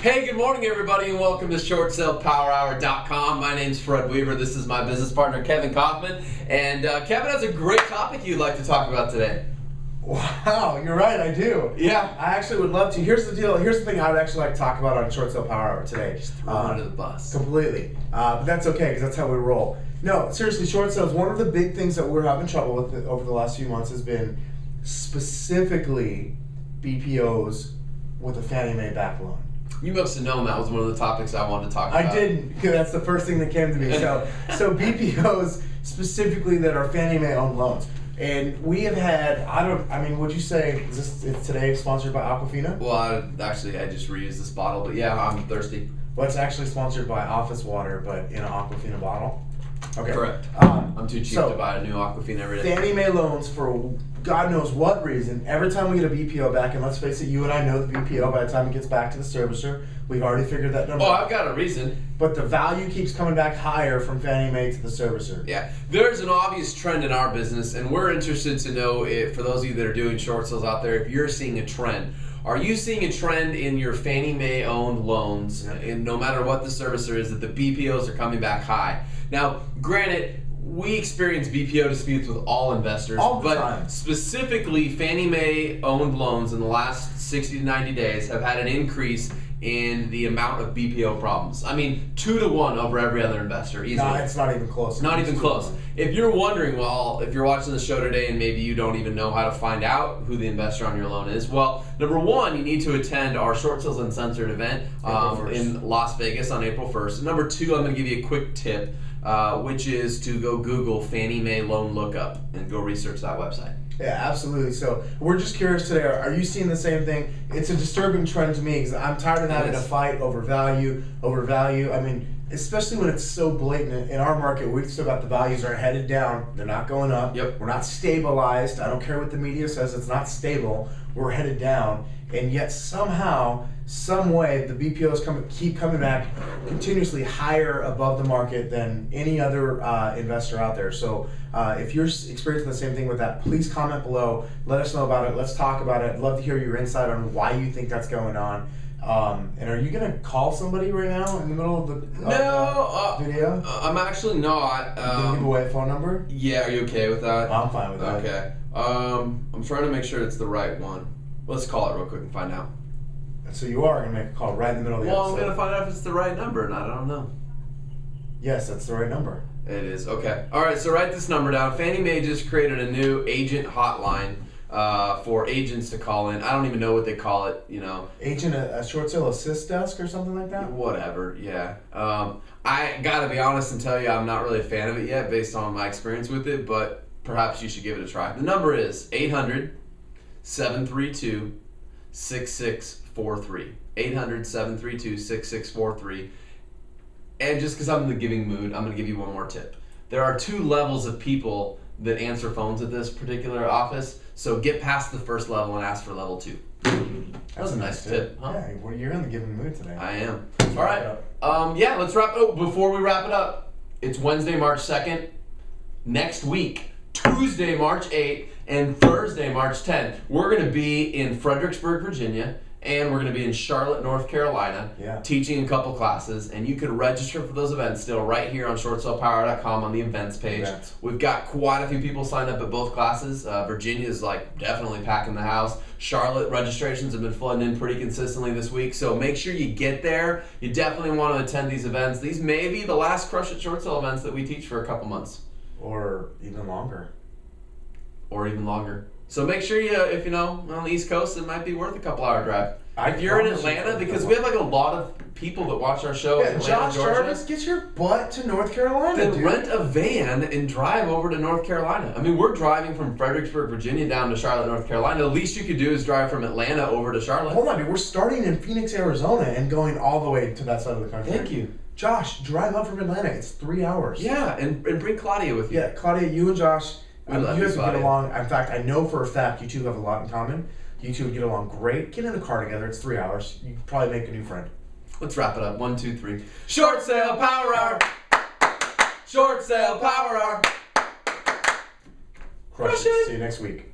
Hey, good morning, everybody, and welcome to ShortSalePowerHour.com. My name's Fred Weaver. This is my business partner, Kevin Kaufman. And Kevin has a great topic you'd like to talk about today. Wow, you're right, I do. Yeah. I actually would love to. Here's the deal. Here's the thing I would actually like to talk about on Short Sale Power Hour today. Just throw it under the bus. Completely. But that's okay, because that's how we roll. No, seriously, short sales, one of the big things that we're having trouble with over the last few months has been specifically BPOs with a Fannie Mae back loan. You must have known that was one of the topics I wanted to talk about. I didn't, because that's the first thing that came to me. So BPOs specifically that are Fannie Mae owned loans. And we have had, would you say, is today sponsored by Aquafina? Well, I just reused this bottle, but yeah, I'm thirsty. Well, it's actually sponsored by Office Water, but in an Aquafina bottle. Okay. Correct. I'm too cheap to buy a new Aquafina every day. Fannie Mae loans, for God knows what reason, every time we get a BPO back, and let's face it, you and I know the BPO, by the time it gets back to the servicer, we've already figured that number out. Oh, I've got a reason. But the value keeps coming back higher from Fannie Mae to the servicer. Yeah, there's an obvious trend in our business, and we're interested to know, if, for those of you that are doing short sales out there, if you're seeing a trend. Are you seeing a trend in your Fannie Mae owned loans, and no matter what the servicer is, that the BPOs are coming back high? Now, granted, we experience BPO disputes with all investors, but specifically Fannie Mae owned loans in the last 60 to 90 days have had an increase in the amount of BPO problems. I mean, 2 to 1 over every other investor, easily. No, it's not even close. Not even close. If you're wondering, well, if you're watching the show today and maybe you don't even know how to find out who the investor on your loan is, well, number one, you need to attend our Short Sales Uncensored event in Las Vegas on April 1st. And number two, I'm going to give you a quick tip, which is to go Google Fannie Mae loan lookup and go research that website. Yeah, absolutely. So we're just curious today, are you seeing the same thing? It's a disturbing trend to me because I'm tired of having to fight over value. I mean, especially when it's so blatant. In our market, we've still got the values are headed down. They're not going up. Yep. We're not stabilized. I don't care what the media says. It's not stable. We're headed down. And yet somehow, some way, the BPOs keep coming back continuously higher above the market than any other investor out there. So if you're experiencing the same thing with that, please comment below. Let us know about it. Let's talk about it. I'd love to hear your insight on why you think that's going on. And are you going to call somebody right now in the middle of the video? I'm actually not. You can give away a phone number? Yeah, are you okay with that? I'm fine with that. Okay. I'm trying to make sure it's the right one. Let's call it real quick and find out. So you are going to make a call right in the middle of the episode? Well, I'm going to find out if it's the right number, and I don't know. Yes, that's the right number. It is. Okay. All right, so write this number down. Fannie Mae just created a new agent hotline for agents to call in. I don't even know what they call it, Agent, a short sale assist desk or something like that? Whatever, yeah. I got to be honest and tell you I'm not really a fan of it yet based on my experience with it, but perhaps you should give it a try. The number is 800-732-6643. 800-732-6643. And just because I'm in the giving mood, I'm going to give you one more tip. There are 2 levels of people that answer phones at this particular office, so get past the first level and ask for level 2. That was a nice tip, huh? Yeah, well, you're in the giving mood today. I am. All right. Let's wrap it up. Before we wrap it up, it's Wednesday, March 2nd. Next week, Tuesday, March 8th, and Thursday, March 10th, we're going to be in Fredericksburg, Virginia, and we're going to be in Charlotte, North Carolina, teaching a couple classes, and you can register for those events still right here on ShortSalePower.com on the events page. We've got quite a few people signed up at both classes. Virginia is definitely packing the house. Charlotte registrations have been flooding in pretty consistently this week, so make sure you get there. You definitely want to attend these events. These may be the last Crush It Short Sale events that we teach for a couple months. Or even longer. So make sure if on the East Coast, it might be worth a couple-hour drive. If you're in Atlanta, because we have a lot of people that watch our show in Atlanta, Josh Georgia. Jarvis, get your butt to North Carolina, Then rent a van and drive over to North Carolina. I mean, we're driving from Fredericksburg, Virginia down to Charlotte, North Carolina. The least you could do is drive from Atlanta over to Charlotte. Hold on, dude. We're starting in Phoenix, Arizona, and going all the way to that side of the country. Thank you. Josh, drive up from Atlanta. It's 3 hours. Yeah, and bring Claudia with you. Yeah, Claudia, you and Josh, you love guys you, get along. In fact, I know for a fact you two have a lot in common. You two would get along great. Get in a car together. It's 3 hours. You could probably make a new friend. Let's wrap it up. 1, 2, 3. Short Sale Power Hour. Short Sale Power Hour. Crush it. See you next week.